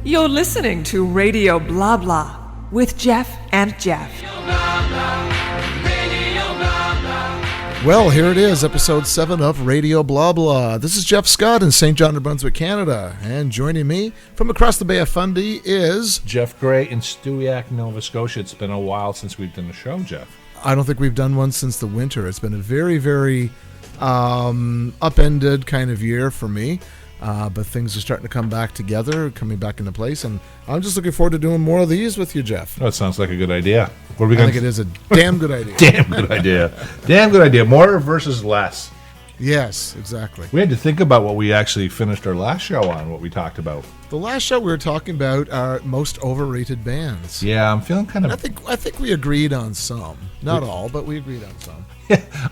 You're listening to Radio Blah Blah with Jeff and Jeff. Well, here it is, episode 7 of Radio Blah Blah. This is Jeff Scott in St. John, New Brunswick, Canada. And joining me from across the Bay of Fundy is... Jeff Gray in Stewiacke, Nova Scotia. It's been a while since we've done a show, Jeff. I don't think we've done one since the winter. It's been a very, very upended kind of year for me. But things are starting to come back together, coming back into place, and I'm just looking forward to doing more of these with you, Jeff. That sounds like a good idea. What are we I think it is a damn good idea. Damn good idea. Damn good idea. More versus less. Yes, exactly. We had to think about what we actually finished our last show on, what we talked about. The last show we were talking about our most overrated bands. Yeah, I'm feeling kind of... I think we agreed on some. Not all, but we agreed on some.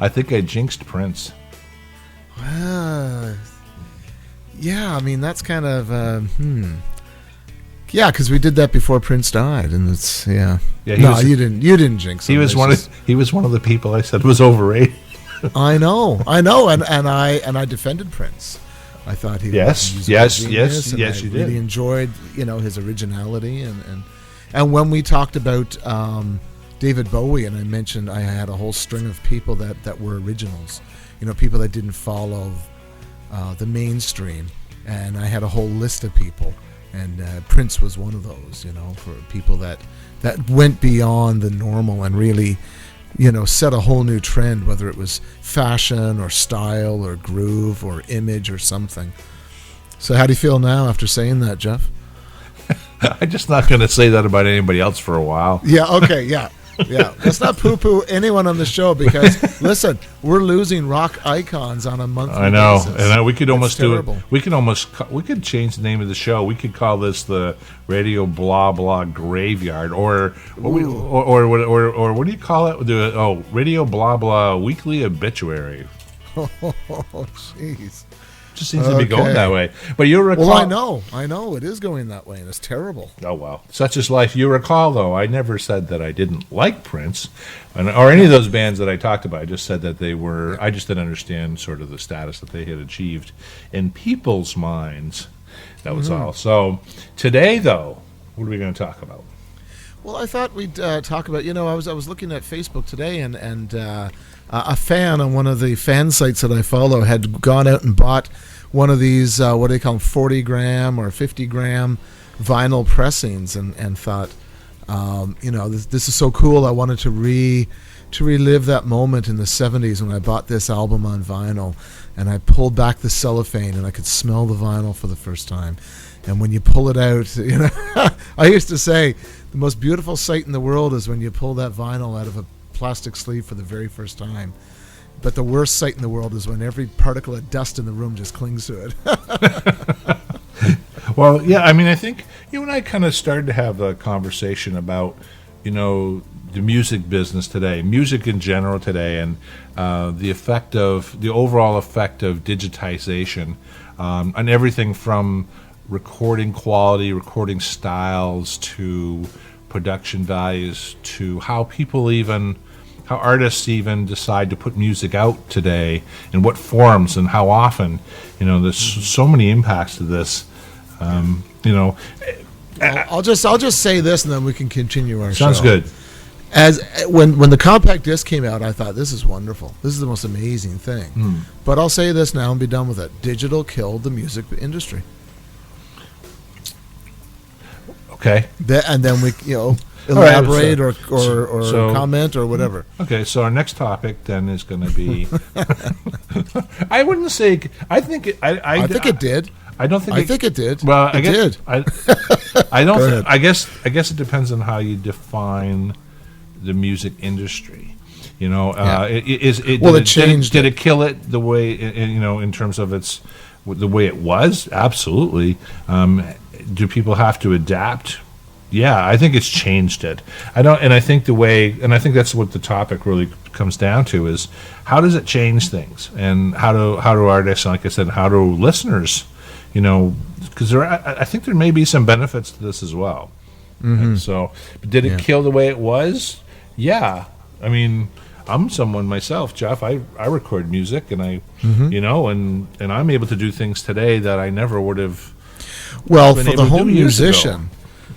I think I jinxed Prince. Yeah, I mean, that's kind of, Yeah, because we did that before Prince died, and it's, yeah. No, you didn't jinx him. He was one of the people I said was overrated. I know, and I defended Prince. I thought he was yes, you did. Really enjoyed, his originality, and when we talked about David Bowie, and I mentioned I had a whole string of people that were originals, people that didn't follow the mainstream, and I had a whole list of people, and Prince was one of those, for people that went beyond the normal and really, set a whole new trend, whether it was fashion or style or groove or image or something. So how do you feel now after saying that, Jeff? I'm just not going to say that about anybody else for a while. Yeah, okay, yeah. Yeah, let's not poo-poo anyone on the show because, listen, we're losing rock icons on a monthly basis. I know, and we could almost do it. We could change the name of the show. We could call this the Radio Blah Blah Graveyard, or what do you call it? Radio Blah Blah Weekly Obituary. Oh, jeez. Just seems to be going that way. But you recall... Well, I know it is going that way, and it's terrible. Oh, well. Such is life. You recall, though, I never said that I didn't like Prince or any of those bands that I talked about. I just said that they were... I just didn't understand sort of the status that they had achieved in people's minds. That was all. So today, though, what are we going to talk about? Well, I thought we'd talk about... I was looking at Facebook today, and a fan on one of the fan sites that I follow had gone out and bought one of these, what do they call them, 40-gram or 50-gram vinyl pressings, and thought, this is so cool. I wanted to relive that moment in the 70s when I bought this album on vinyl, and I pulled back the cellophane, and I could smell the vinyl for the first time. And when you pull it out, I used to say the most beautiful sight in the world is when you pull that vinyl out of a plastic sleeve for the very first time. But the worst sight in the world is when every particle of dust in the room just clings to it. Well, yeah, I mean, I think you and I kind of started to have a conversation about, the music business today, music in general today, and the overall effect of digitization on everything from recording quality, recording styles, to production values, to how artists even decide to put music out today, in what forms and how often. There's so many impacts to this. I'll just say this, and then we can continue our show. Sounds good. As when the compact disc came out, I thought, this is wonderful. This is the most amazing thing. But I'll say this now and be done with it. Digital killed the music industry. Okay. And then we, elaborate or comment or whatever. Okay, so our next topic then is going to be. I wouldn't say. I think it. I think it did. I don't think. I think it did. Well, it did. I don't. I guess it depends on how you define the music industry. It changed. Did it kill it the way in terms of the way it was? Absolutely. Do people have to adapt? Yeah, I think it's changed it. I think that's what the topic really comes down to is how does it change things, and how do artists, like I said, how do listeners, because I think there may be some benefits to this as well. Mm-hmm. So, but did it kill the way it was? Yeah, I mean, I'm someone myself, Jeff. I record music, and Mm-hmm. and I'm able to do things today that I never would have. Well, been for able the to do home years ago. musician,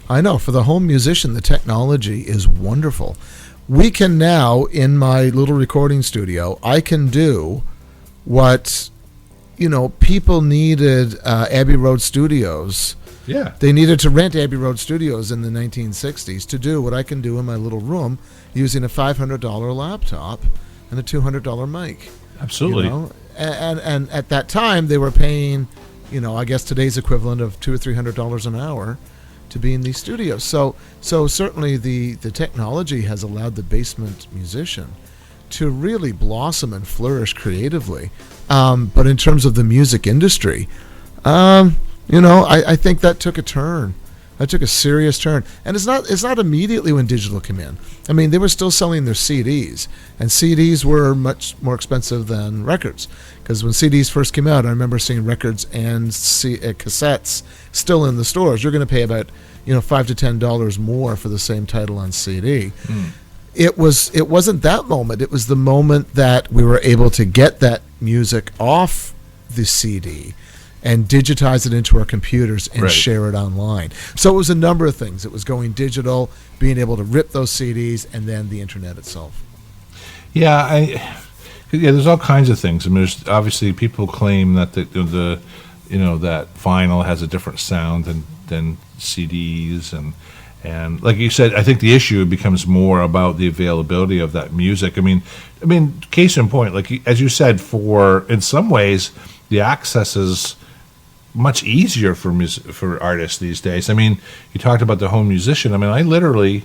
I know, for the home musician, the technology is wonderful. We can now, in my little recording studio, I can do what, people needed Abbey Road Studios. Yeah. They needed to rent Abbey Road Studios in the 1960s to do what I can do in my little room using a $500 laptop and a $200 mic. Absolutely. And at that time, they were paying, I guess today's equivalent of $200 or $300 an hour to be in these studios. So certainly the technology has allowed the basement musician to really blossom and flourish creatively. But in terms of the music industry, I think that took a turn. That took a serious turn. And it's not immediately when digital came in. I mean, they were still selling their CDs, and CDs were much more expensive than records. Because when CDs first came out, I remember seeing records and cassettes still in the stores. You're going to pay about $5 to $10 more for the same title on CD. It wasn't that moment. It was the moment that we were able to get that music off the CD and digitize it into our computers and share it online. So it was a number of things. It was going digital, being able to rip those CDs, and then the internet itself. Yeah, there's all kinds of things. I mean, there's obviously people claim that that vinyl has a different sound than CDs, and like you said, I think the issue becomes more about the availability of that music. I mean, case in point, like as you said, in some ways, the access is much easier for artists these days. I mean, you talked about the home musician. I mean, I literally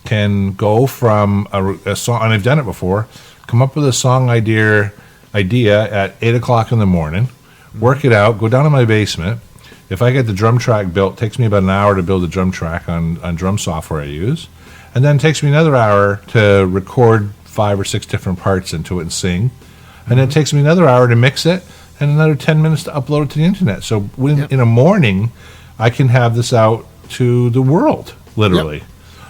can go from a song, and I've done it before, come up with a song idea at 8 o'clock in the morning, work it out, go down to my basement. If I get the drum track built, it takes me about an hour to build a drum track on drum software I use, and then it takes me another hour to record 5 or 6 different parts into it and sing, and then it takes me another hour to mix it, and another 10 minutes to upload it to the internet. So in a morning, I can have this out to the world, literally. Yep.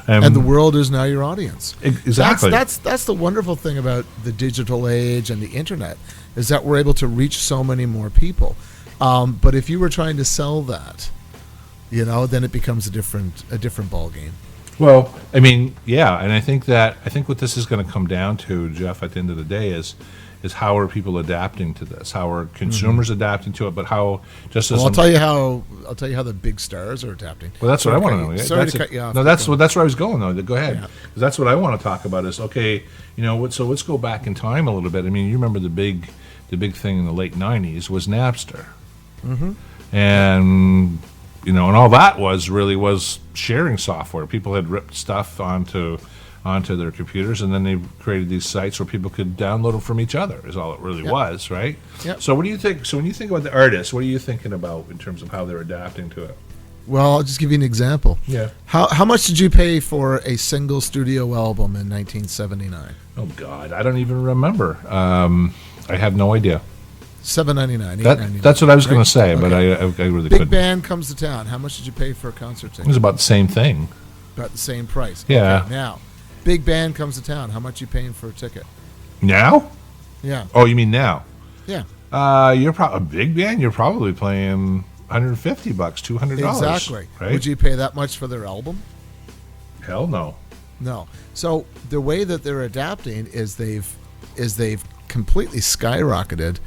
And the world is now your audience. Exactly. That's the wonderful thing about the digital age and the internet, is that we're able to reach so many more people. But if you were trying to sell that, then it becomes a different ballgame. Well, I mean, yeah, and I think what this is going to come down to, Jeff, at the end of the day is how are people adapting to this? How are consumers adapting to it? But how I'll tell you how the big stars are adapting. Well, that's what I want to know. Sorry to cut you off. No, that's where I was going though. Go ahead. Yeah. 'Cause that's what I want to talk about. Is okay. So let's go back in time a little bit. I mean, you remember the big thing in the late '90s was Napster, and and all that was sharing software. People had ripped stuff onto their computers, and then they created these sites where people could download them from each other, is all it really was, right? Yep. So what do you think? So when you think about the artists, what are you thinking about in terms of how they're adapting to it? Well, I'll just give you an example. Yeah. How much did you pay for a single studio album in 1979? Oh, God, I don't even remember. I have no idea. $7.99, $8.99. That's what I was going to say, but Okay. I really Big couldn't. band comes to town. How much did you pay for a concert It ticket? was about the same thing. About the same price. Yeah. Okay, now, big band comes to town. How much you paying for a ticket? Now? Yeah. Oh, you mean now? Yeah. You're a big band. You're probably playing $150, $200. Exactly. Right? Would you pay that much for their album? Hell no. No. So the way that they're adapting is they've completely skyrocketed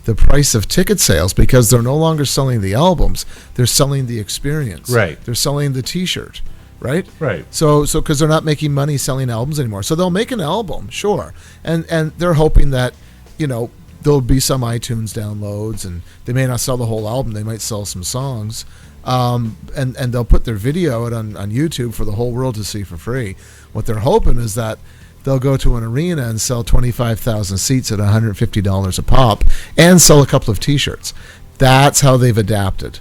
the price of ticket sales, because they're no longer selling the albums, they're selling the experience. Right. They're selling the T-shirt, right? Right. So because they're not making money selling albums anymore, so they'll make an album, sure, and they're hoping that there'll be some iTunes downloads, and they may not sell the whole album, they might sell some songs, and they'll put their video out on YouTube for the whole world to see for free. What they're hoping is that they'll go to an arena and sell 25,000 seats at $150 a pop and sell a couple of T-shirts. That's how they've adapted.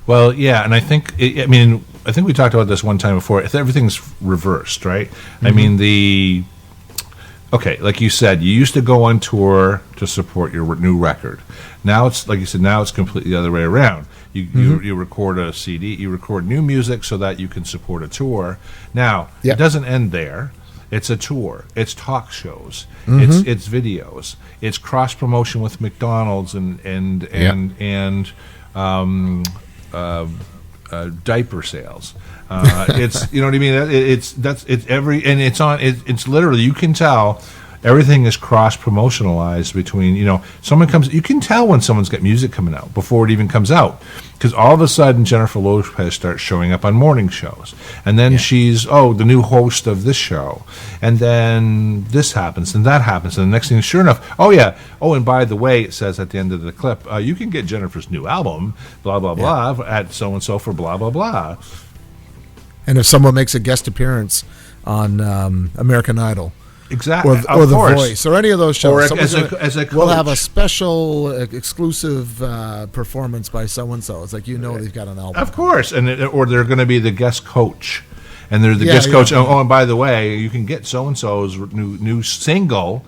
Well, yeah, and I think we talked about this one time before. If everything's reversed, right? I mean, like you said, you used to go on tour to support your new record. Now it's, like you said, it's completely the other way around. You record a CD, you record new music so that you can support a tour. Now, it doesn't end there. It's a tour. It's talk shows. Mm-hmm. It's videos. It's cross promotion with McDonald's and diaper sales. It's you know what I mean. It's literally, you can tell everything is cross promotionalized between, someone comes, you can tell when someone's got music coming out before it even comes out, because all of a sudden Jennifer Lopez starts showing up on morning shows, and then she's the new host of this show, and then this happens and that happens, and the next thing, sure enough, and by the way, it says at the end of the clip, you can get Jennifer's new album, blah blah blah, at so and so for blah blah blah. And if someone makes a guest appearance on American Idol, exactly, or The Voice, or any of those shows, or as a coach, we'll have a special exclusive performance by so and so. It's like they've got an album. Of course, or they're going to be the guest coach, and they're the guest coach. Oh, and by the way, you can get so and so's new single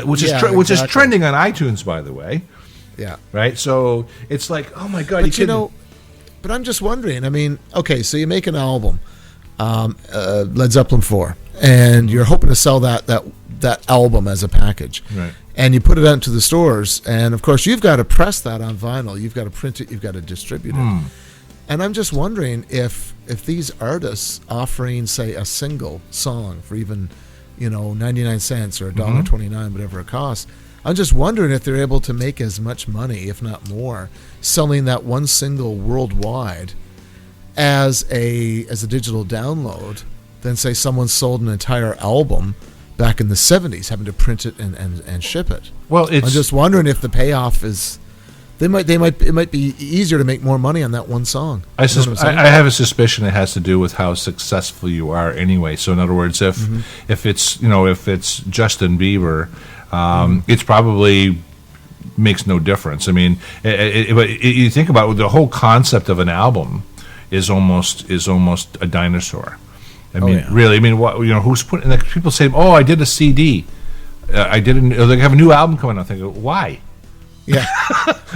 which is trending on iTunes, by the way. Yeah. Right. So it's like, oh my God, but I'm just wondering. I mean, okay, so you make an album, Led Zeppelin 4. And you're hoping to sell that album as a package, right? And you put it out into the stores, and of course you've got to press that on vinyl, you've got to print it, you've got to distribute it. And I'm just wondering if these artists offering, say, a single song for even 99 cents or $1.29, whatever it costs, I'm just wondering if they're able to make as much money, if not more, selling that one single worldwide as a digital download than, say, someone sold an entire album back in the 70s, having to print it and ship it. Well, I'm just wondering if the payoff is it might be easier to make more money on that one song. I have a suspicion it has to do with how successful you are anyway. So in other words, if it's Justin Bieber, it's probably makes no difference. I mean, you think about it, the whole concept of an album is almost a dinosaur. I mean, really. I mean, who's putting? Like, people say, "Oh, I did a CD. I didn't. They have a new album coming out." I think, why? Yeah,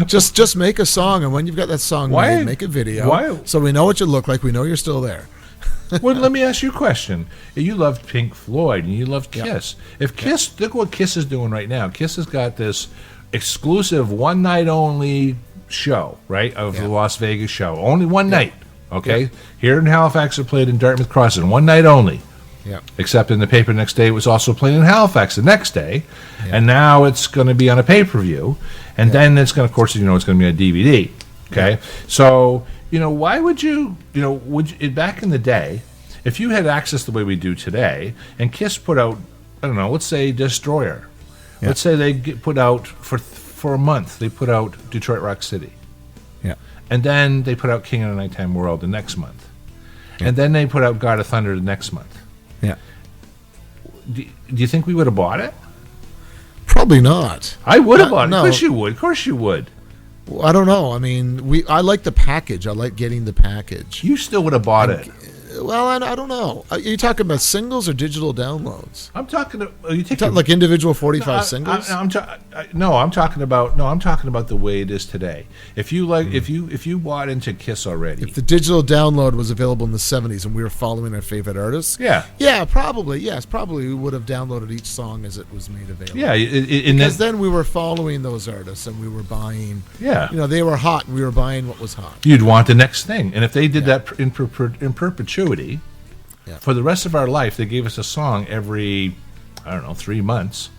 just make a song, and when you've got that song made, make a video. Why? So we know what you look like. We know you're still there. Well, let me ask you a question. You loved Pink Floyd, and you loved Kiss. If Kiss, look what Kiss is doing right now. Kiss has got this exclusive one night only show, right? Of the Las Vegas show, only one night. Okay, here in Halifax, it played in Dartmouth Crossing, one night only. Yeah. Except in the paper next day, it was also played in Halifax the next day, and now it's going to be on a pay-per-view, and then it's going to, of course, it's going to be on DVD. Okay, so why would you, back in the day, if you had access the way we do today, and Kiss put out, I don't know, let's say Destroyer, let's say they put out for a month, they put out Detroit Rock City. And then they put out King of the Nighttime World the next month. And then they put out God of Thunder the next month. Yeah. Do you think we would have bought it? Probably not. I would have bought it. No. Of course you would. Of course you would. Well, I don't know. I mean, I like the package. I like getting the package. You still would have bought it. Well, I don't know. Are you talking about singles or digital downloads? I'm talking. You talking like individual 45 singles? I'm talking about the way it is today. If you if you bought into Kiss already, if the digital download was available in the 70s and we were following our favorite artists, probably we would have downloaded each song as it was made available. Yeah, because then we were following those artists and we were buying. Yeah, they were hot and we were buying what was hot. You'd want the next thing, and if they did that in perpetuity. For the rest of our life, they gave us a song every, 3 months.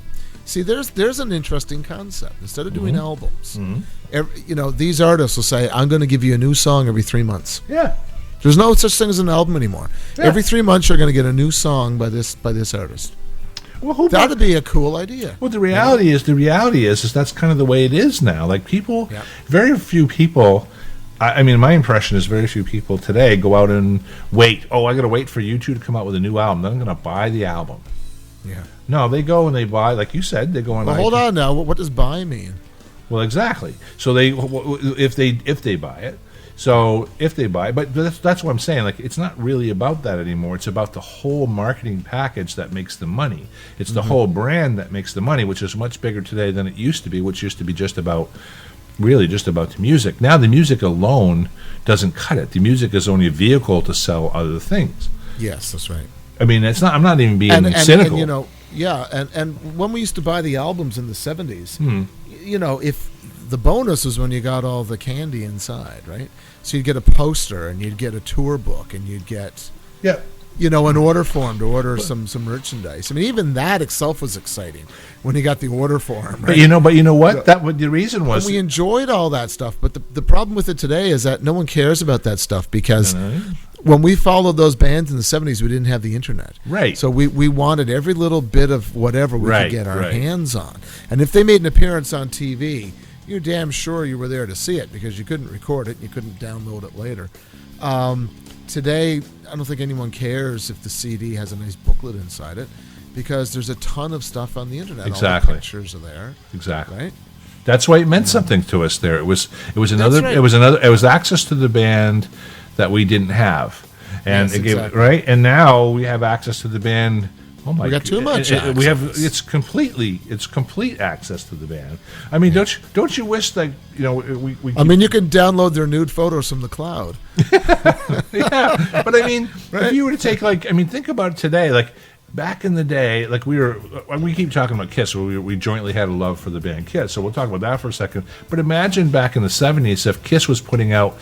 See, there's an interesting concept. Instead of doing albums, these artists will say, "I'm going to give you a new song every 3 months." Yeah. There's no such thing as an album anymore. Yeah. Every 3 months, you're going to get a new song by this artist. Well, that would be a cool idea. Well, the reality is that's kind of the way it is now. Like people, very few people. I mean, my impression is very few people today go out and wait. Oh, I got to wait for you two to come out with a new album. Then I'm going to buy the album. Yeah. No, they go and they buy, like you said, they go on. Well, hold on now. What does buy mean? Well, exactly. So if they buy it. So if they buy it, but that's what I'm saying. Like, it's not really about that anymore. It's about the whole marketing package that makes the money. It's the whole brand that makes the money, which is much bigger today than it used to be, which used to be just about the music. Now the music alone doesn't cut it. The music is only a vehicle to sell other things. Yes, that's right. I mean, it's not. I'm not even being and cynical. And when we used to buy the albums in the 70s, if the bonus was when you got all the candy inside, right? So you'd get a poster and you'd get a tour book and you'd get an order form to order some merchandise. I mean, even that itself was exciting when you got the order form. Right? But you know what? The reason was we enjoyed all that stuff. But the problem with it today is that no one cares about that stuff because when we followed those bands in the 70s, we didn't have the internet. Right. So we wanted every little bit of whatever we could get our hands on. And if they made an appearance on TV, you're damn sure you were there to see it because you couldn't record it and you couldn't download it later. Today, I don't think anyone cares if the CD has a nice booklet inside it because there's a ton of stuff on the internet. Exactly. All the pictures are there. Exactly. Right? That's why it meant something to us there. It was another right. it was access to the band that we didn't have. And Yes, it gave exactly. right? And now we have access to the band. Oh my! We got too much We have access. it's complete access to the band. I mean, don't you wish that we I mean, you can download their nude photos from the cloud. yeah, but I mean, Right? if you were to take think about it today, like back in the day, like we keep talking about Kiss, we jointly had a love for the band Kiss, so we'll talk about that for a second. But imagine back in the 70s if Kiss was putting out,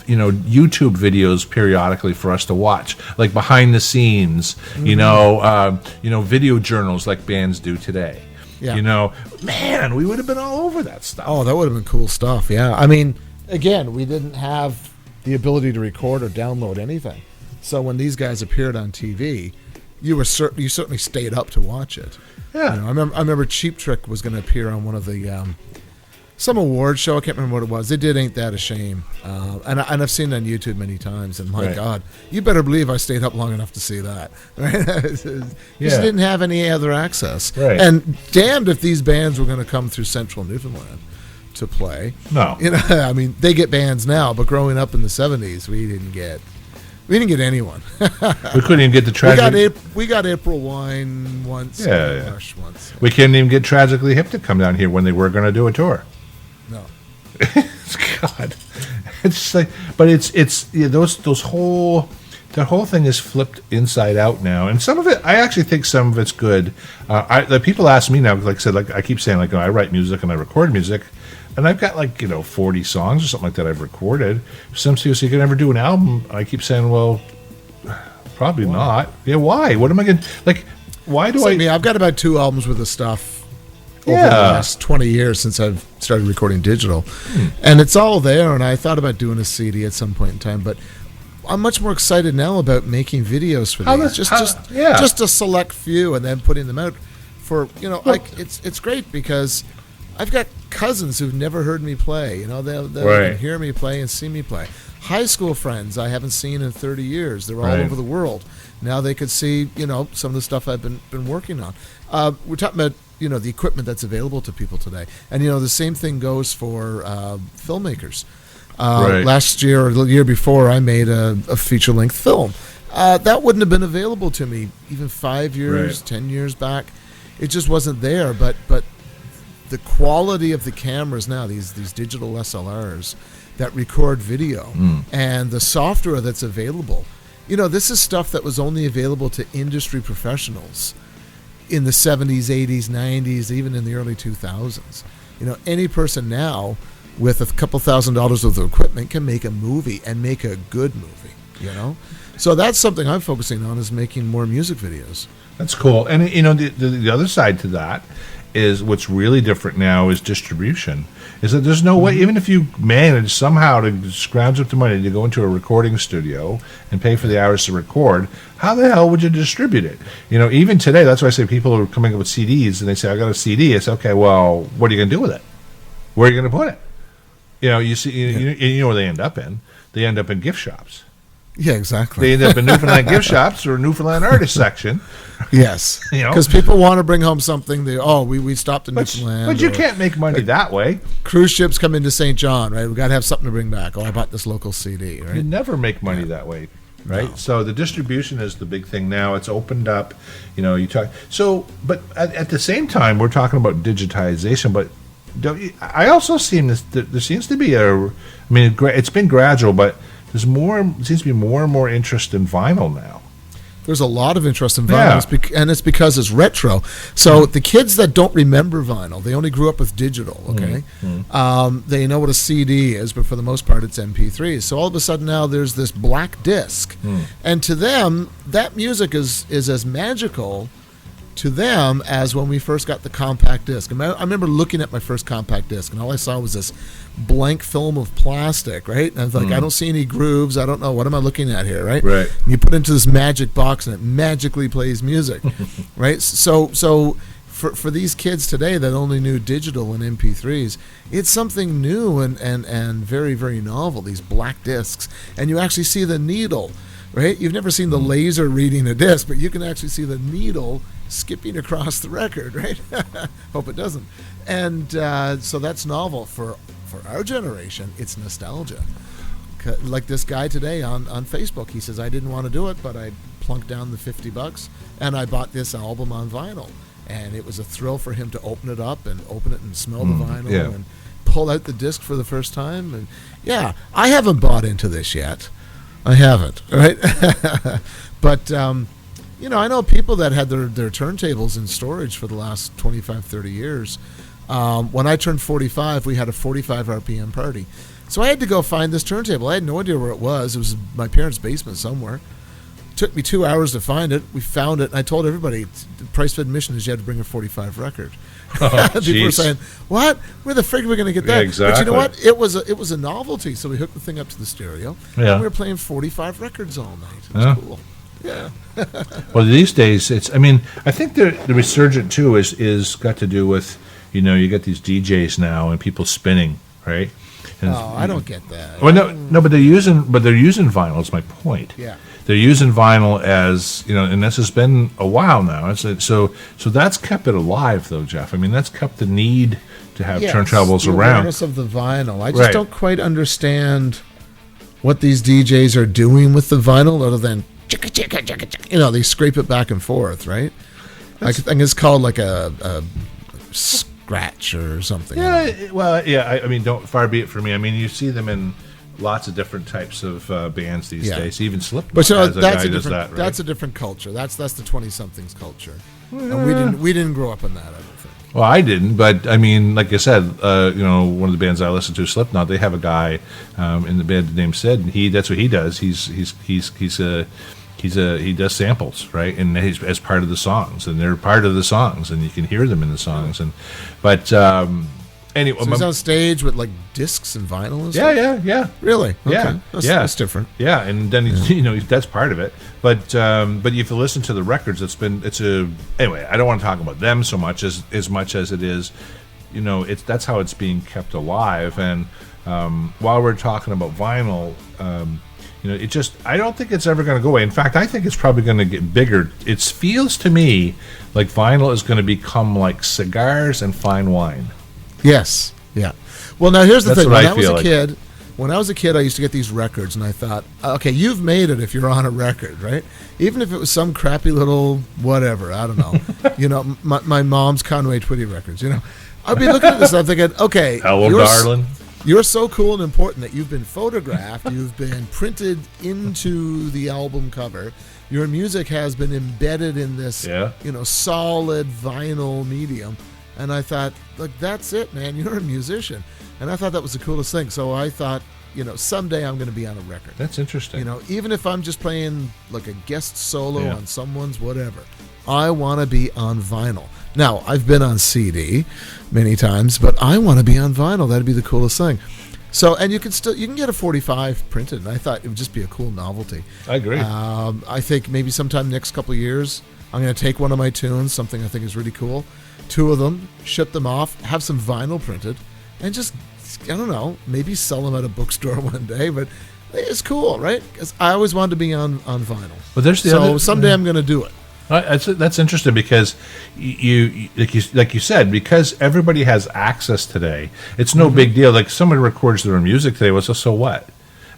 YouTube videos periodically for us to watch, like behind the scenes, video journals like bands do today. Yeah. Man, we would have been all over that stuff. Oh, that would have been cool stuff. Yeah. I mean, again, we didn't have the ability to record or download anything. So when these guys appeared on TV, you certainly stayed up to watch it. Yeah. I remember Cheap Trick was going to appear on one of the some award show. I can't remember what it was. They did "Ain't That a Shame," and I've seen it on YouTube many times. And my God, you better believe I stayed up long enough to see that. Right? Just didn't have any other access. Right. And damned if these bands were going to come through Central Newfoundland to play. No. I mean, they get bands now, but growing up in the 70s, we didn't get anyone. We couldn't even get the tragic. We got April Wine once. Yeah. Rush once. We couldn't even get Tragically Hip to come down here when they were going to do a tour. No. God, it's like, but it's those whole. That whole thing is flipped inside out now, and some of it, I actually think some of it's good. The people ask me now, like I said, I keep saying, I write music and I record music, and I've got 40 songs or something like that I've recorded. Some people say, you can never do an album. I keep saying, well, probably not. Yeah, why? What am I going to, why do I? I've got about 2 albums worth of stuff over the last 20 years since I've started recording digital, and it's all there, and I thought about doing a CD at some point in time, but I'm much more excited now about making videos for these. Just a select few and then putting them out for, it's great because I've got cousins who've never heard me play. They'll can hear me play and see me play. High school friends I haven't seen in 30 years. They're all over the world. Now they could see, some of the stuff I've been working on. We're talking about, the equipment that's available to people today. And, the same thing goes for filmmakers. Last year or the year before, I made a feature-length film. That wouldn't have been available to me even 5 years, 10 years back. It just wasn't there. But the quality of the cameras now, these digital SLRs that record video, and the software that's available, this is stuff that was only available to industry professionals in the 70s, 80s, 90s, even in the early 2000s. Any person now with a couple $1,000s worth of equipment can make a movie and make a good movie, So that's something I'm focusing on, is making more music videos. That's cool. And, the other side to that is what's really different now is distribution. Is that there's no way, even if you manage somehow to scrounge up the money to go into a recording studio and pay for the hours to record, how the hell would you distribute it? Even today, that's why I say people are coming up with CDs and they say, I got a CD. It's okay, well, what are you going to do with it? Where are you going to put it? You see, you know where they end up in. They end up in gift shops. Yeah, exactly. They end up in Newfoundland gift shops or Newfoundland artist section. Yes, because people want to bring home something. We stopped in Newfoundland. But you can't make money that way. Cruise ships come into St. John, right? We got to have something to bring back. I bought this local CD, right? You never make money that way, right? No. So the distribution is the big thing now. It's opened up. You talk. So, but at the same time, we're talking about digitization, but. I also see there seems to be it's been gradual, but seems to be more and more interest in vinyl now. There's a lot of interest in vinyl, Yeah. and it's because it's retro. So the kids that don't remember vinyl, they only grew up with digital, okay? They know what a CD is, but for the most part, it's MP3s. So all of a sudden now there's this black disc. And to them, that music is as magical to them as when we first got the compact disc. I remember looking at my first compact disc, and all I saw was this blank film of plastic, right? And I was like, I don't see any grooves. I don't know. What am I looking at here, right? Right. And you put it into this magic box, and it magically plays music, right? So for these kids today that only knew digital and MP3s, it's something new and very, very novel, these black discs. And you actually see the needle, right? You've never seen the laser reading a disc, but you can actually see the needle skipping across the record, right? Hope it doesn't. And so that's novel. For our generation, it's nostalgia. Like this guy today on Facebook, he says, I didn't want to do it, but I plunked down the $50 and I bought this album on vinyl. And it was a thrill for him to open it up and smell the vinyl and pull out the disc for the first time. And yeah, I haven't bought into this yet. I haven't, right? But I know people that had their turntables in storage for the last 25, 30 years. When I turned 45, we had a 45 RPM party. So I had to go find this turntable. I had no idea where it was. It was my parents' basement somewhere. It took me 2 hours to find it. We found it, and I told everybody, the price of admission is you had to bring a 45 record. People were saying, what? Where the frig are we going to get that? Yeah, exactly. But you know what? It was a novelty. So we hooked the thing up to the stereo, and we were playing 45 records all night. It was cool. Yeah. Well, these days, I think the resurgent, too, is got to do with, you get these DJs now and people spinning, right? And I don't get that. Well, no, but they're using vinyl. Is my point. Yeah. They're using vinyl as and this has been a while now. So that's kept it alive, though, Jeff. That's kept the need to have turntables the around. Awareness of the vinyl. I just don't quite understand what these DJs are doing with the vinyl, other than chicka chicka chicka chicka. They scrape it back and forth, right? I think it's called like a scratch or something. Yeah, well, yeah. Don't far be it for me. You see them in lots of different types of bands these days. Even Slipknot. But that's a different. Right? That's a different culture. That's the 20-somethings culture. And we didn't grow up in that. I don't think. Well, I didn't, but like I said, one of the bands I listen to, Slipknot, they have a guy in the band named Sid, and that's what he does. He does samples, right? And he's as part of the songs, and they're part of the songs, and you can hear them in the songs. Anyway, so he's on stage with like discs and vinyl and stuff? Yeah. Really? Okay. Yeah. That's different. Yeah, and then that's part of it. But if you listen to the records, anyway. I don't want to talk about them so much as it is, that's how it's being kept alive. And while we're talking about vinyl, I don't think it's ever going to go away. In fact, I think it's probably going to get bigger. It feels to me like vinyl is going to become like cigars and fine wine. Yes. Yeah. Well, now here's the thing. When I was a kid, I used to get these records, and I thought, okay, you've made it if you're on a record, right? Even if it was some crappy little whatever, I don't know. My mom's Conway Twitty records. I'd be looking at this, and I'm thinking, okay, hello, darling. You're so cool and important that you've been photographed, you've been printed into the album cover. Your music has been embedded in this, solid vinyl medium. And I thought, look, that's it, man. You're a musician. And I thought that was the coolest thing. So I thought, someday I'm going to be on a record. That's interesting. Even if I'm just playing like a guest solo on someone's whatever, I want to be on vinyl. Now, I've been on CD many times, but I want to be on vinyl. That'd be the coolest thing. So, and you can get a 45 printed, and I thought it would just be a cool novelty. I agree. I think maybe sometime next couple of years, I'm going to take one of my tunes, something I think is really cool, 2 of them, ship them off, have some vinyl printed, and just, I don't know, maybe sell them at a bookstore one day, but it's cool, right? Because I always wanted to be on vinyl. But there's someday I'm going to do it. That's interesting because you like you said, because everybody has access today. It's no big deal. Like somebody records their own music today. Well, so what?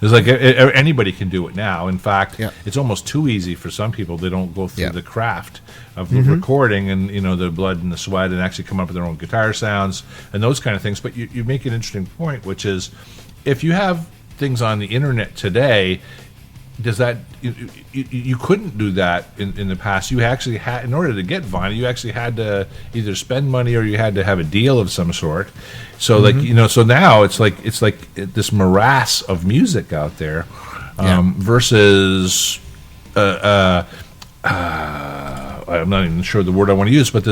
It's like anybody can do it now. In fact, it's almost too easy for some people. They don't go through the craft of recording and the blood and the sweat and actually come up with their own guitar sounds and those kind of things. But you make an interesting point, which is if you have things on the internet today, does that you couldn't do that in the past? You actually had, in order to get vinyl, you actually had to either spend money or you had to have a deal of some sort. So so now it's like this morass of music out there, versus I'm not even sure the word I want to use, but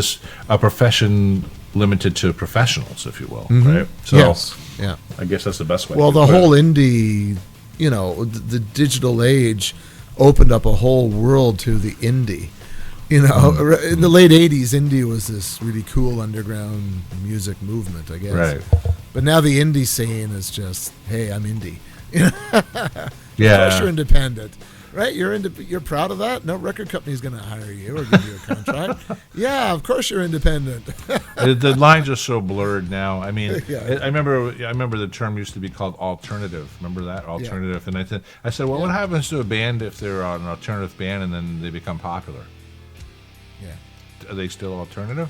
a profession limited to professionals, if you will, right? So Yes. Yeah. I guess that's the best way. Well, to the put whole it. indie, the digital age opened up a whole world to the indie. In the late 80s, indie was this really cool underground music movement, I guess. Right. But now the indie scene is just, hey, I'm indie. Of course you're independent. Right? You're proud of that? No record company's going to hire you or give you a contract. Yeah, of course you're independent. The lines are so blurred now. I mean, Yeah. I remember the term used to be called alternative. Remember that, alternative? And I said, well, what happens to a band if they're an alternative band and then they become popular? Yeah. Are they still alternative?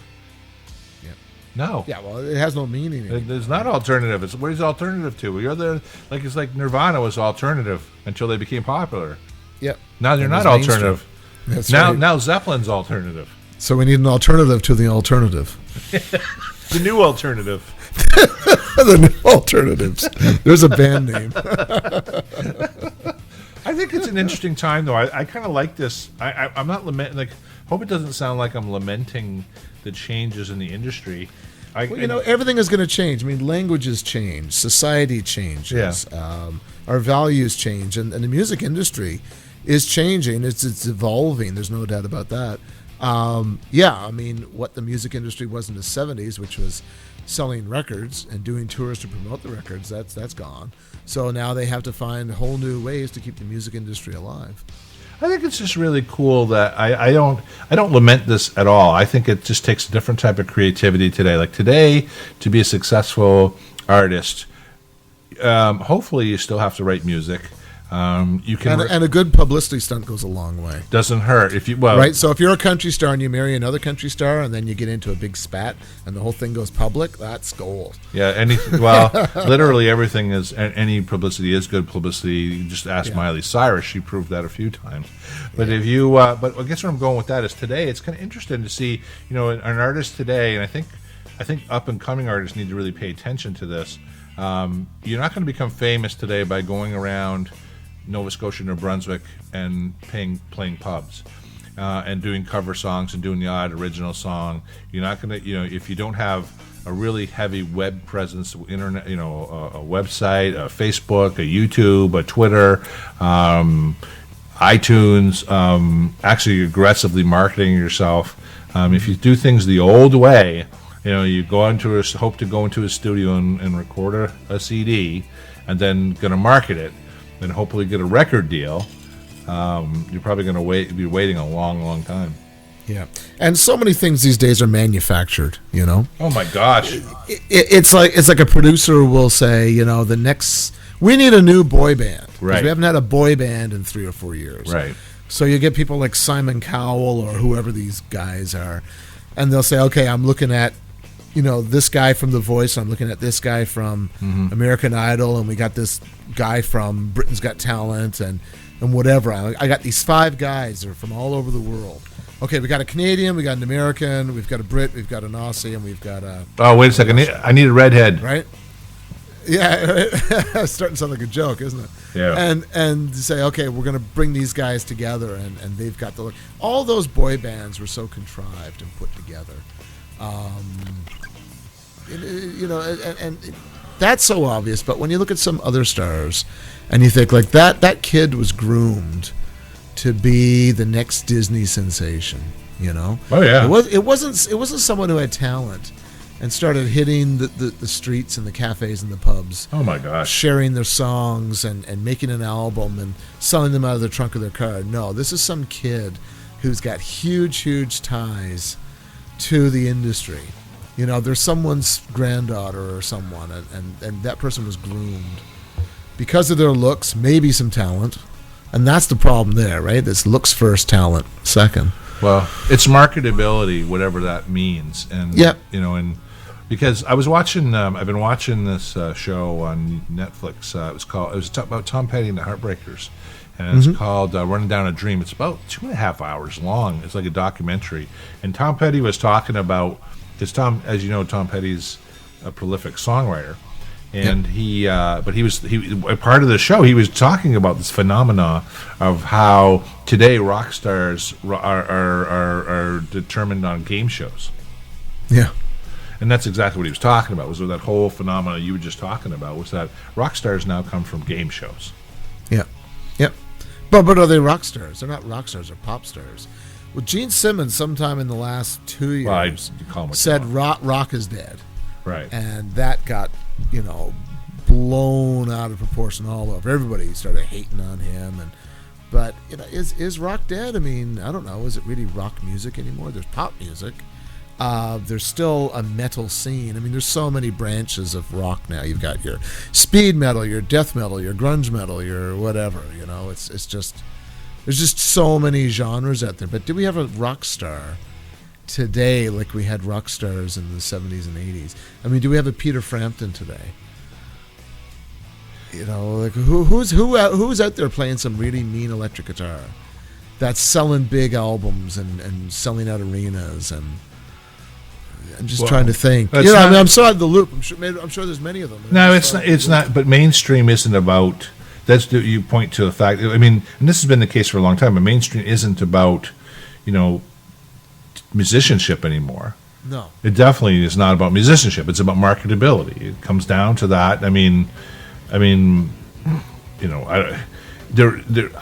Yeah. No. Yeah, well, it has no meaning anymore. It's not alternative. It's what is alternative to? You're there, it's like Nirvana was alternative until they became popular. Yep. Now they're It not was mainstream. alternative. That's now right. now Zeppelin's alternative. So we need an alternative to the alternative. The new alternative. The new alternatives. There's a band name. I think it's an interesting time, though. I kind of like this. I'm not lamenting. Hope it doesn't sound like I'm lamenting the changes in the industry. Well, everything is going to change. I mean, languages change, society changes, our values change, and the music industry is changing. It's evolving. There's no doubt about that. I mean, what the music industry was in the 70s, which was selling records and doing tours to promote the records, that's gone. So now they have to find whole new ways to keep the music industry alive. I think it's just really cool that I don't lament this at all. I think it just takes a different type of creativity today. Like today, to be a successful artist, hopefully you still have to write music. You can And a good publicity stunt goes a long way. doesn't hurt if you Right, so if you're a country star and you marry another country star and then you get into a big spat and the whole thing goes public, that's gold. Yeah, literally everything is, any publicity is good publicity. You just ask Miley Cyrus; she proved that a few times. But if you, but I guess where I'm going with that is today, it's kind of interesting to see, an artist today, and I think up and coming artists need to really pay attention to this. You're not going to become famous today by going around Nova Scotia, New Brunswick, and playing pubs. And doing cover songs and doing the odd original song. You're not going to, if you don't have a really heavy web presence, internet, a website, a Facebook, a YouTube, a Twitter, iTunes, actually aggressively marketing yourself. If you do things the old way, you hope to go into a studio and record a CD, and then going to market it, and hopefully get a record deal. You're probably going to be waiting a long, long time. Yeah, and so many things these days are manufactured. Oh my gosh! It's like a producer will say, we need a new boy band. 'Cause Right. we haven't had a boy band in 3 or 4 years. Right. So you get people like Simon Cowell or whoever these guys are, and they'll say, okay, I'm looking at, this guy from The Voice, I'm looking at this guy from American Idol, and we got this guy from Britain's Got Talent, and whatever. I got these 5 guys that are from all over the world. Okay, we got a Canadian, we got an American, we've got a Brit, we've got an Aussie, and we've got a... Oh, wait a second. I need a redhead. Right? Yeah, it's starting to sound like a joke, isn't it? Yeah. And say, okay, we're going to bring these guys together, and they've got the look. All those boy bands were so contrived and put together. And that's so obvious, but when you look at some other stars and you think like that kid was groomed to be the next Disney sensation, Oh yeah. it wasn't someone who had talent and started hitting the streets and the cafes and the pubs, Oh my gosh. sharing their songs and making an album and selling them out of the trunk of their car. No, this is some kid who's got huge ties to the industry. There's someone's granddaughter or someone, and that person was groomed because of their looks, maybe some talent, and that's the problem there, right? This looks first, talent second. Well, it's marketability, whatever that means, and Yep. and Because I was watching, I've been watching this show on Netflix. It was about Tom Petty and the Heartbreakers, and it's called "Running Down a Dream." It's about 2.5 hours long. It's like a documentary, and Tom Petty was talking about, because as you know, Tom Petty's a prolific songwriter, and but he a part of the show. He was talking about this phenomena of how today rock stars are determined on game shows. Yeah. And that's exactly what he was talking about, was that whole phenomena you were just talking about, was that rock stars now come from game shows. Yeah. Yep. But are they rock stars? They're not rock stars, they're pop stars. Well, Gene Simmons, sometime in the last 2 years, said rock is dead. Right. And that got, blown out of proportion all over. Everybody started hating on him. But is rock dead? I mean, I don't know. Is it really rock music anymore? There's pop music. There's still a metal scene. I mean, there's so many branches of rock now. You've got your speed metal, your death metal, your grunge metal, your whatever. It's just there's just so many genres out there. But do we have a rock star today like we had rock stars in the 70s and 80s? I mean, do we have a Peter Frampton today? Like who's out there playing some really mean electric guitar that's selling big albums and selling out arenas? And I'm just trying to think. I'm so out of the loop. I'm sure there's many of them. No, it's not. It's not. But mainstream isn't about. You point to the fact. I mean, and this has been the case for a long time. But mainstream isn't about, musicianship anymore. No, it definitely is not about musicianship. It's about marketability. It comes down to that. I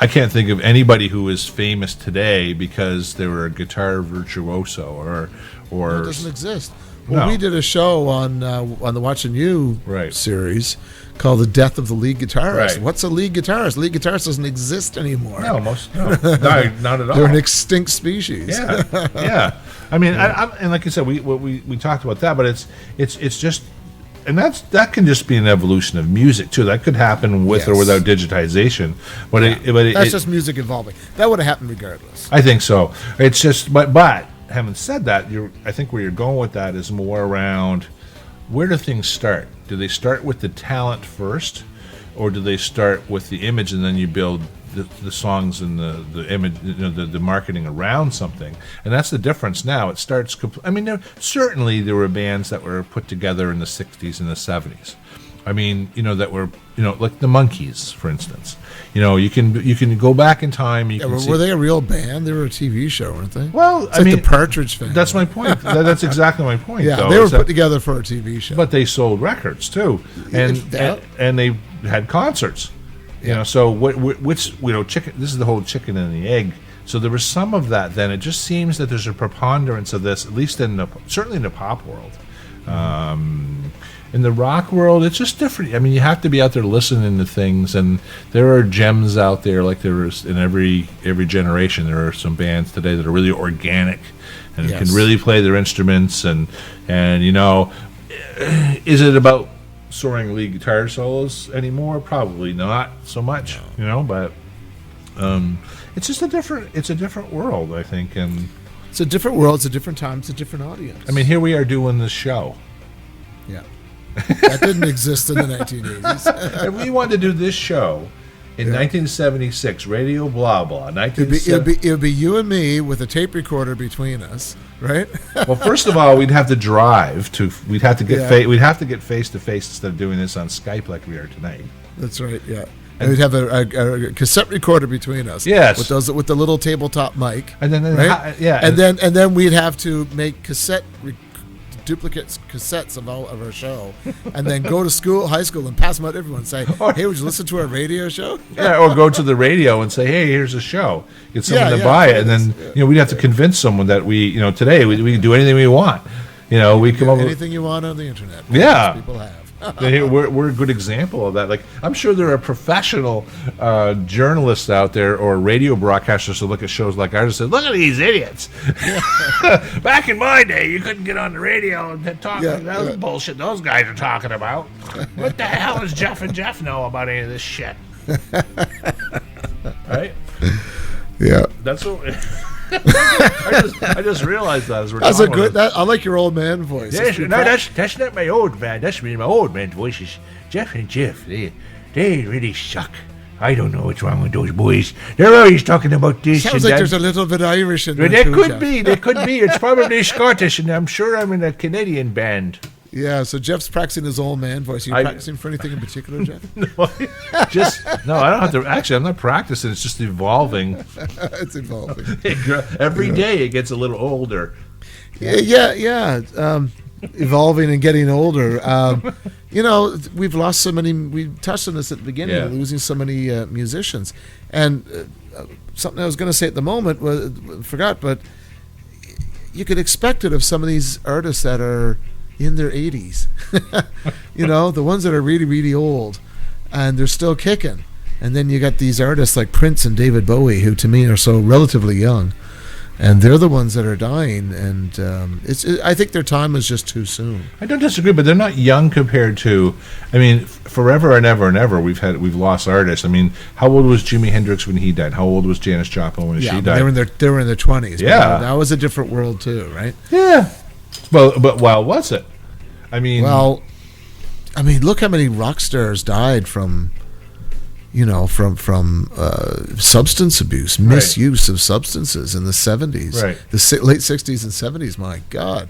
can't think of anybody who is famous today because they were a guitar virtuoso or it doesn't exist. Well, we did a show on the Watching You series called "The Death of the Lead Guitarist." Right. What's a lead guitarist? Lead guitarist doesn't exist anymore. No, not at all. They're an extinct species. Yeah, yeah. I mean, and like I said, we talked about that, but it's just. And that can just be an evolution of music too. That could happen with or without digitization. But that's just music evolving. That would have happened regardless. I think so. It's just, but having said that, I think where you're going with that is more around where do things start? Do they start with the talent first, or do they start with the image and then you build the songs and the image, the marketing around something? And that's the difference now. It starts. I mean, there were bands that were put together in the '60s and the '70s. I mean, that were, like the Monkees, for instance. You can go back in time. Were they a real band? They were a TV show, weren't they? Well, it's like the Partridge Family. That's my point. That's exactly my point. Yeah, they were put together for a TV show, but they sold records too, and they had concerts. So which chicken? This is the whole chicken and the egg. So there was some of that. Then it just seems that there's a preponderance of this, at least certainly in the pop world. In the rock world, it's just different. I mean, you have to be out there listening to things, and there are gems out there like there is in every generation. There are some bands today that are really organic and can really play their instruments. And is it about soaring lead guitar solos anymore? Probably not so much. But it's just a different world, I think, and it's a different world. It's a different time. It's a different audience. I mean, here we are doing this show. Yeah. That didn't exist in the 1980s. If we wanted to do this show in 1976, Radio Blah Blah, it would be you and me with a tape recorder between us, right? Well, first of all, we'd have to drive to. We'd have to get face to face instead of doing this on Skype like we are tonight. That's right. Yeah. And we'd have a cassette recorder between us. Yes. With the little tabletop mic. And then and then we'd have to make duplicate cassettes of our show, and then go to high school, and pass them out to everyone and say, "Hey, would you listen to our radio show?" Yeah, or go to the radio and say, "Hey, here's a show." Get someone to buy it, and then we'd have to convince someone that today we can do anything we want. We come up with anything you want on the internet. Yeah, people have. We're a good example of that. Like, I'm sure there are professional journalists out there or radio broadcasters who look at shows like ours and say, "Look at these idiots." Back in my day, you couldn't get on the radio and talk. That was bullshit those guys are talking about. What the hell does Jeff and Jeff know about any of this shit? Right? Yeah. That's what. I just realized that as we're That's talking a good. about I like your old man voice. That's not my old man. That's me. My old man voices. Jeff and Jeff, they really suck. I don't know what's wrong with those boys. They're always talking about this Sounds and like that. there's a little bit Irish in there. That too, could Jeff. be. That could be. It's probably Scottish, and I'm sure I'm in a Canadian band. Yeah, so Jeff's practicing his old man voice. Are you practicing for anything in particular, Jeff? No, I don't have to. Actually, I'm not practicing. It's just evolving. It's evolving. Every day it gets a little older. Yeah. Evolving and getting older. We've lost so many. We touched on this at the beginning. Yeah. Losing so many musicians, and something I was going to say at the moment was forgot, but you could expect it of some of these artists that are in their 80s. The ones that are really, really old, and they're still kicking. And then you got these artists like Prince and David Bowie, who to me are so relatively young. And they're the ones that are dying, and I think their time is just too soon. I don't disagree, but they're not young compared to. I mean, forever and ever and ever, we've lost artists. I mean, how old was Jimi Hendrix when he died? How old was Janis Joplin when she died? They were in their 20s. Yeah, that was a different world too, right? Yeah. Well, but was it? I mean, look how many rock stars died from substance abuse, misuse of substances in the 70s, right? The late 60s and 70s. My God,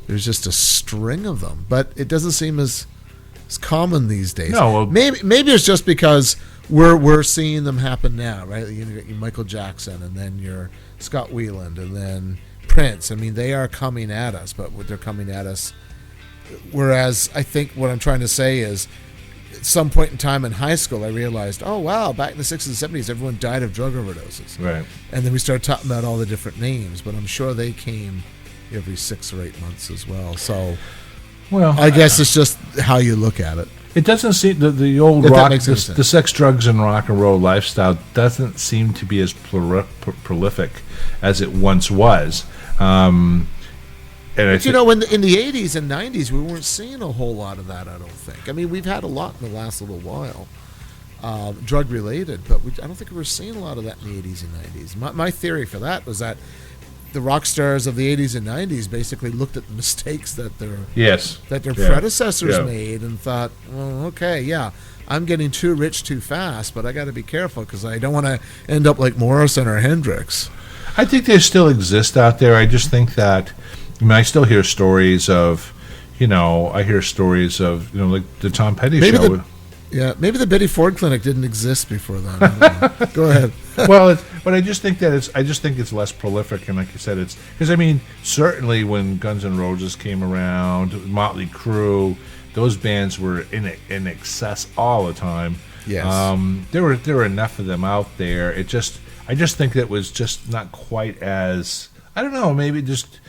there's just a string of them. But it doesn't seem as common these days. No, well, maybe it's just because we're seeing them happen now, right? You got your Michael Jackson, and then your Scott Weiland, and then Prince. I mean, they are coming at us, but they're coming at us. Whereas I think what I'm trying to say is, at some point in time in high school, I realized, oh wow, back in the 60s and 70s, everyone died of drug overdoses. Right. And then we started talking about all the different names, but I'm sure they came every 6 or 8 months as well. So, I guess it's just how you look at it. It doesn't seem the old If that rock, makes any sense. the sex, drugs, and rock and roll lifestyle doesn't seem to be as prolific as it once was. And But in the 80s and 90s, we weren't seeing a whole lot of that, I don't think. I mean, we've had a lot in the last little while, drug-related, but I don't think we were seeing a lot of that in the 80s and 90s. My theory for that was that the rock stars of the 80s and 90s basically looked at the mistakes that their predecessors made and thought, well, okay, yeah, I'm getting too rich too fast, but I got to be careful because I don't want to end up like Morrison or Hendrix. I think they still exist out there. I just think that, I still hear stories of, like the Tom Petty show. Maybe the Betty Ford Clinic didn't exist before then. I don't know. Go ahead. But I just think that it's less prolific, and like you said, it's because certainly when Guns N' Roses came around, Motley Crue, those bands were in excess all the time. Yes. There were enough of them out there. I just think that was just not quite as, I don't know, maybe just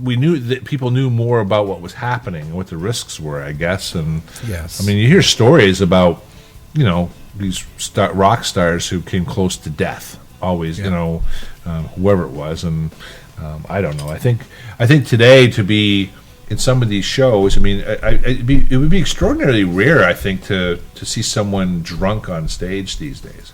we knew that people knew more about what was happening and what the risks were, I guess. And yes, you hear stories about these rock stars who came close to death always, whoever it was. And I don't know, I think today to be in some of these shows, it would be extraordinarily rare, I think, to see someone drunk on stage these days.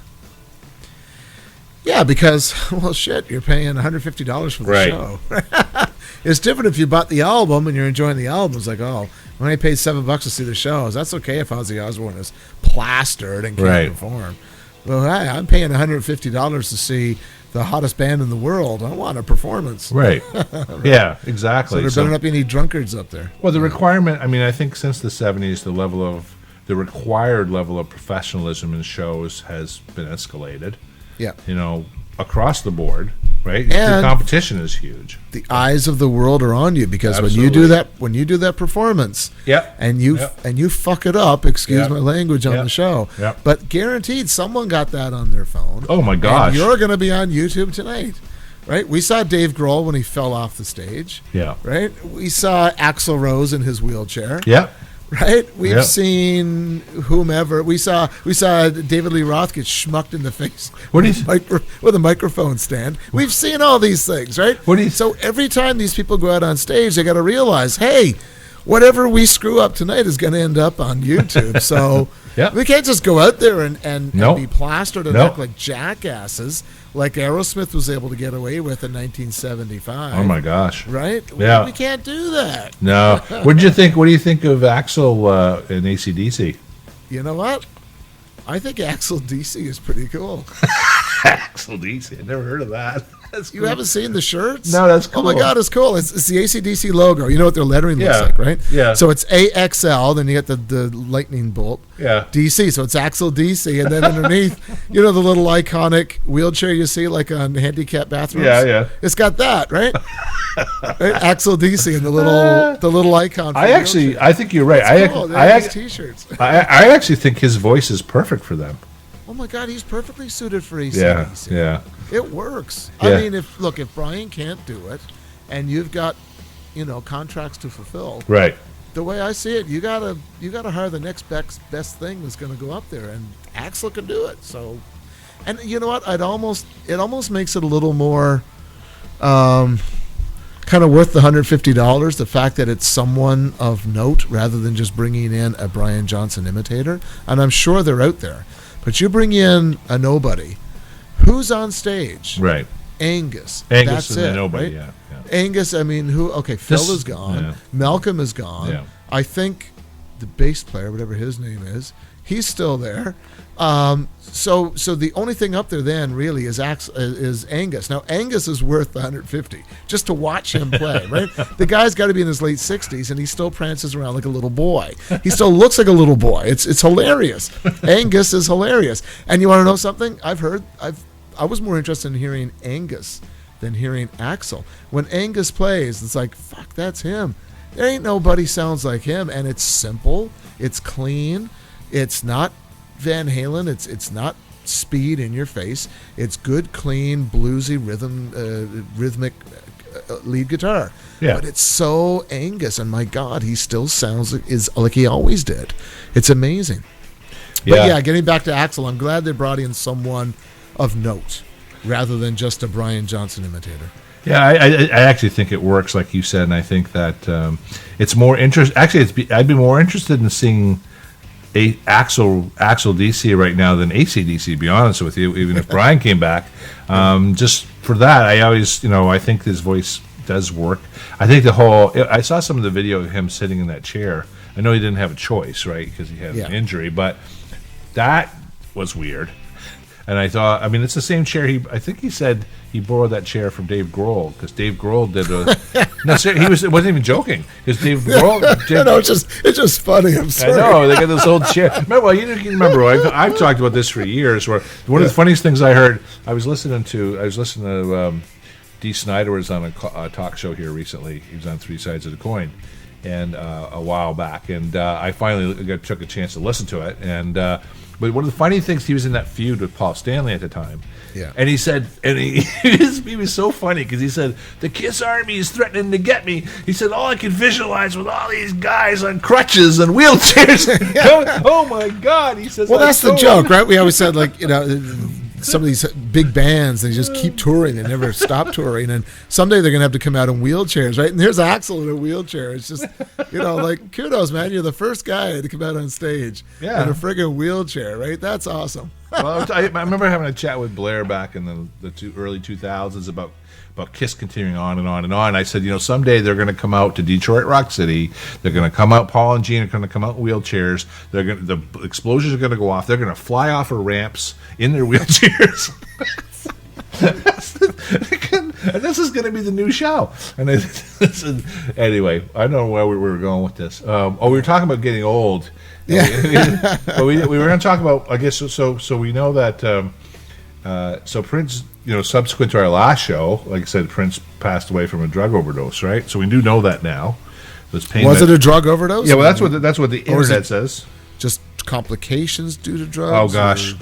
Yeah, because, well, shit, you're paying $150 for the show. It's different if you bought the album and you're enjoying the album. It's like, oh, when I paid $7 to see the shows, that's okay if Ozzy Osbourne is plastered and can't perform. Well, hey, I'm paying $150 to see the hottest band in the world. I want a performance. Right. Yeah, exactly. So there better not be any drunkards up there. Well, the requirement, I think since the 70s, the required level of professionalism in shows has been escalated. Yeah. Across the board, right? And the competition is huge. The eyes of the world are on you because Absolutely. when you do that performance, and Yep. you fuck it up, excuse my language on Yep. the show, Yep. but guaranteed someone got that on their phone. Oh my gosh. And you're going to be on YouTube tonight. Right? We saw Dave Grohl when he fell off the stage. Yeah. Right? We saw Axl Rose in his wheelchair. Yep. Right? We've Yep. seen whomever. We saw David Lee Roth get schmucked in the face with a microphone stand. We've seen all these things, right? So every time these people go out on stage, they got to realize, hey, whatever we screw up tonight is going to end up on YouTube. So Yeah. we can't just go out there and Nope. be plastered and Nope. act like jackasses like Aerosmith was able to get away with in 1975. Oh my gosh. Right? Yeah. We can't do that. No. What do you think of Axel in AC/DC? You know what? I think Axel DC is pretty cool. Axel DC. I never heard of that. That's You cool. haven't seen the shirts? No, that's Oh my cool. God, it's cool. It's the AC/DC logo. You know what their lettering looks Yeah. like, right? Yeah. So it's AXL, then you get the lightning bolt. Yeah. DC, so it's Axel DC, and then underneath, you know the little iconic wheelchair you see like on handicapped bathrooms? Yeah. It's got that, right? Right? Axel DC and the little icon. For I think you're right. It's cool. They have these T-shirts. I actually think his voice is perfect for them. Oh my God, he's perfectly suited for Yeah. AC/DC. Yeah. It works. Yeah. I mean, if Brian can't do it, and you've got, contracts to fulfill, Right. the way I see it, you gotta hire the next best thing that's going to go up there, and Axel can do it. So, and you know what? It almost makes it a little more, kind of worth the $150. The fact that it's someone of note rather than just bringing in a Brian Johnson imitator, and I'm sure they're out there, but you bring in a nobody. Who's on stage? Right. Angus. Angus That's and it, nobody. right? Yeah. Angus, I mean, who? Okay, Phil This- is gone. yeah. Malcolm is gone. Yeah. I think the bass player, whatever his name is, he's still there. So the only thing up there then really is Angus. Now Angus is worth the $150 just to watch him play. Right? The guy's got to be in his late 60s and he still prances around like a little boy. He still looks like a little boy. It's hilarious. Angus is hilarious. And you want to know something? I was more interested in hearing Angus than hearing Axel. When Angus plays, it's like, fuck, that's him. There ain't nobody sounds like him, and it's simple, it's clean, it's not Van Halen, it's not speed in your face, it's good, clean, bluesy rhythmic lead guitar. Yeah. But it's so Angus, and my God, he still sounds like he always did. It's amazing. But yeah, getting back to Axel, I'm glad they brought in someone of note rather than just a Brian Johnson imitator. Yeah, I actually think it works, like you said, and I think that it's more interest. Actually, I'd be more interested in seeing Axel DC right now than AC/DC. To be honest with you, even if Brian came back, just for that, I think his voice does work. I think I saw some of the video of him sitting in that chair. I know he didn't have a choice, right, because he had an injury, but that was weird. And I thought, it's the same chair. I think he said he borrowed that chair from Dave Grohl because Dave Grohl did a. No, it wasn't even joking because Dave Grohl. It's just funny. I'm sorry. I know they got this old chair. Remember, you remember? I've talked about this for years. Where one of the funniest things I heard, I was listening to Dee Snider was on a talk show here recently. He was on Three Sides of the Coin, and a while back, and I finally took a chance to listen to it, and. But one of the funny things, he was in that feud with Paul Stanley at the time. Yeah. And he said, he was so funny because he said, the Kiss Army is threatening to get me. He said, all I can visualize with all these guys on crutches and wheelchairs. Oh my God. He says, well, that's the joke, right? We always said, some of these big bands, they just keep touring and never stop touring, and someday they're gonna have to come out in wheelchairs, right? And there's Axel in a wheelchair. It's just, kudos, man. You're the first guy to come out on stage in a friggin' wheelchair, right? That's awesome. Well, I remember having a chat with Blair back in the early 2000s about Kiss continuing on and on and on. I said, someday they're going to come out to Detroit Rock City. They're going to come out. Paul and Gene are going to come out in wheelchairs. The explosions are going to go off. They're going to fly off of ramps in their wheelchairs. And this is going to be the new show. And anyway, I don't know where we were going with this. We were talking about getting old. Yeah. But we were going to talk about, I guess, so we know that, so Prince, subsequent to our last show, like I said, Prince passed away from a drug overdose, right? So we do know that now. Was it a drug overdose? Yeah, well, that's what the internet says. Just complications due to drugs? Oh gosh.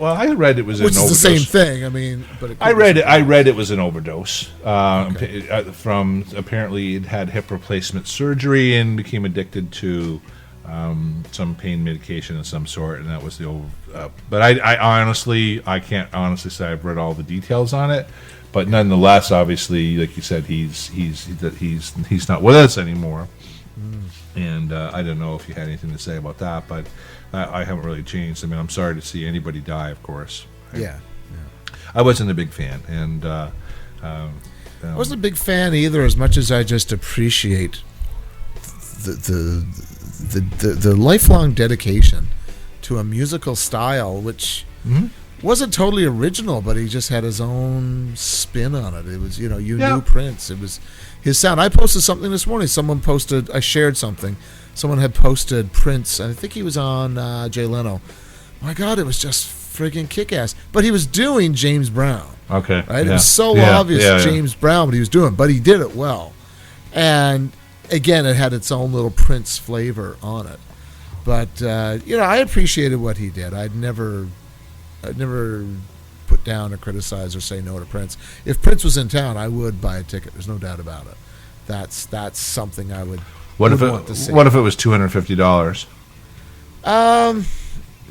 I read it was an overdose. Which is the same thing. But I read it was an overdose. From apparently it had hip replacement surgery and became addicted to some pain medication of some sort, and that was but I can't honestly say I've read all the details on it. But nonetheless, obviously, like you said, he's not with us anymore. And I don't know if you had anything to say about that, but I haven't really changed. I mean, I'm sorry to see anybody die, of course. Yeah. I wasn't a big fan, and I wasn't a big fan either, as much as I just appreciate the lifelong dedication to a musical style, which wasn't totally original, but he just had his own spin on it. It was, knew Prince. It was his sound. I posted something this morning. I shared something. Someone had posted Prince, and I think he was on Jay Leno. My God, it was just friggin' kick-ass. But he was doing James Brown. Okay. Right? It was so obvious James Brown what he was doing, but he did it well. And again, it had its own little Prince flavor on it. But I appreciated what he did. I'd never put down or criticize or say no to Prince. If Prince was in town, I would buy a ticket. There's no doubt about it. That's something I would want to see. What if it was $250?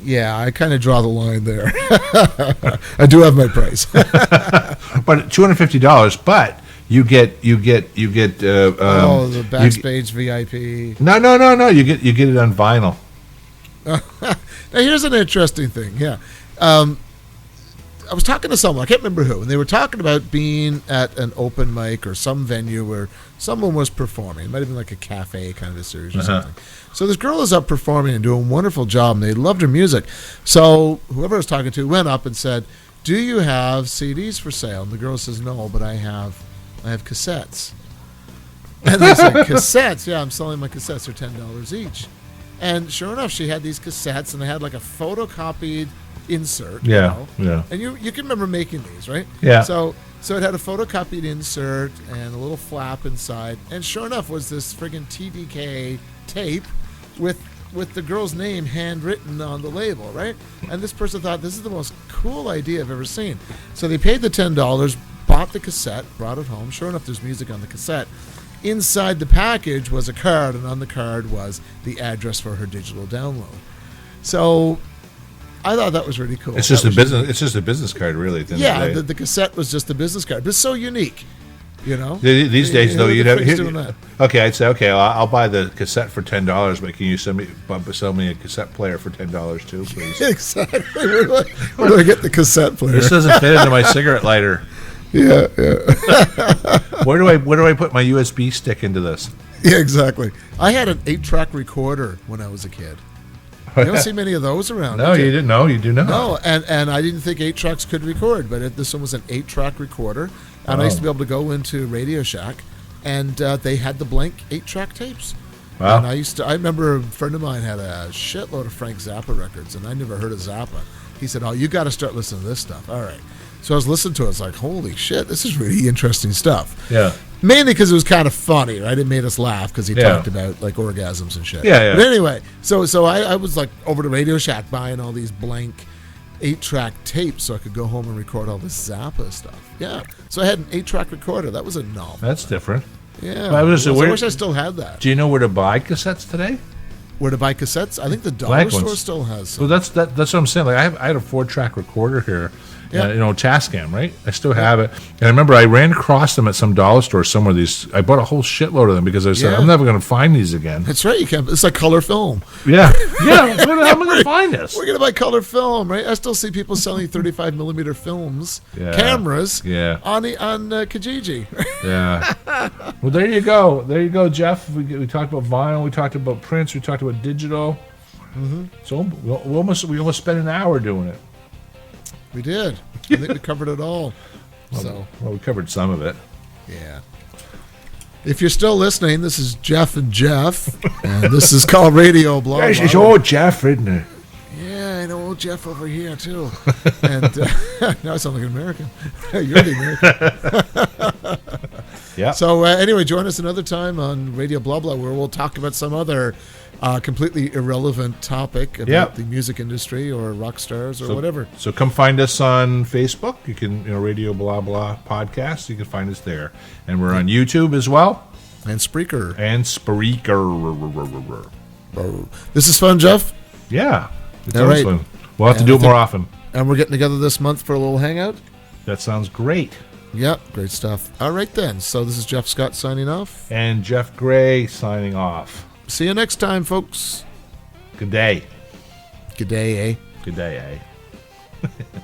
Yeah, I kind of draw the line there. I do have my price. But $250, but you get the backstage VIP. No. You get it on vinyl. Now here's an interesting thing. Yeah. I was talking to someone, I can't remember who, and they were talking about being at an open mic or some venue where someone was performing. It might have been like a cafe kind of a series or something. So this girl is up performing and doing a wonderful job, and they loved her music. So whoever I was talking to went up and said, "Do you have CDs for sale?" And the girl says, "No, but I have cassettes." And they said, "Cassettes? Yeah, I'm selling my cassettes. They're $10 each." And sure enough, she had these cassettes, and they had like a photocopied insert. Yeah. And you can remember making these, right? Yeah. So it had a photocopied insert and a little flap inside, and sure enough was this friggin' TDK tape with the girl's name handwritten on the label, right? And this person thought, this is the most cool idea I've ever seen. So they paid the $10, bought the cassette, brought it home. Sure enough, there's music on the cassette. Inside the package was a card, and on the card was the address for her digital download. So I thought that was really cool. It's just a business. It's just a business card, really. At the end of the day. The cassette was just a business card, but it's so unique. These days, though, you'd have. Doing that. Okay, I'd say, I'll buy the cassette for $10, but can you sell me a cassette player for $10 too, please? Exactly. Where do I get the cassette player? This doesn't fit into my cigarette lighter. Yeah. Where do I put my USB stick into this? Yeah, exactly. I had an 8-track recorder when I was a kid. You don't see many of those around. No, you didn't know. You do not. No, and I didn't think 8 tracks could record, but this one was an 8-track recorder, and I used to be able to go into Radio Shack, and they had the blank 8-track tapes. Wow. And I remember a friend of mine had a shitload of Frank Zappa records, and I never heard of Zappa. He said, "Oh, you got to start listening to this stuff." All right. So I was listening to it. I was like, holy shit, this is really interesting stuff. Yeah. Mainly because it was kind of funny, right? It made us laugh because he talked about like orgasms and shit. Yeah. But anyway, so I was like over to Radio Shack buying all these blank 8-track tapes so I could go home and record all this Zappa stuff. Yeah. So I had an 8-track recorder. That was a novel. That's different. Yeah. I wish I still had that. Do you know where to buy cassettes today? Where to buy cassettes? I think the dollar store still has some. Well, that's what I'm saying. Like I had a 4-track recorder here. Yeah. Tascam, right? I still have it. And I remember I ran across them at some dollar store somewhere. I bought a whole shitload of them because I said, I'm never going to find these again. That's right. You can't. It's like color film. Yeah. Where the hell am I going to find this? We're going to buy color film, right? I still see people selling 35 millimeter films, cameras, on Kijiji. Yeah. Well, there you go. There you go, Jeff. We talked about vinyl. We talked about Prince. We talked about digital. Mm-hmm. So we almost spent an hour doing it. We did. I think we covered it all. Well, we covered some of it. Yeah. If you're still listening, this is Jeff and Jeff, and this is called Radio Blah Blah. It's old Jeff, isn't it? Yeah, I know old Jeff over here, too. And now I sound like an American. You're the American. Yeah. So anyway, join us another time on Radio Blah Blah, where we'll talk about some other completely irrelevant topic about the music industry or rock stars or whatever. So come find us on Facebook. You can, Radio Blah Blah Podcast. You can find us there. And we're on YouTube as well. And Spreaker. This is fun, Jeff. Yeah. It's all right. Fun. We'll have to do it more often. And we're getting together this month for a little hangout. That sounds great. Yep, great stuff. All right then. So this is Jeff Scott signing off. And Jeff Gray signing off. See you next time, folks. Good day. Good day, eh? Good day, eh?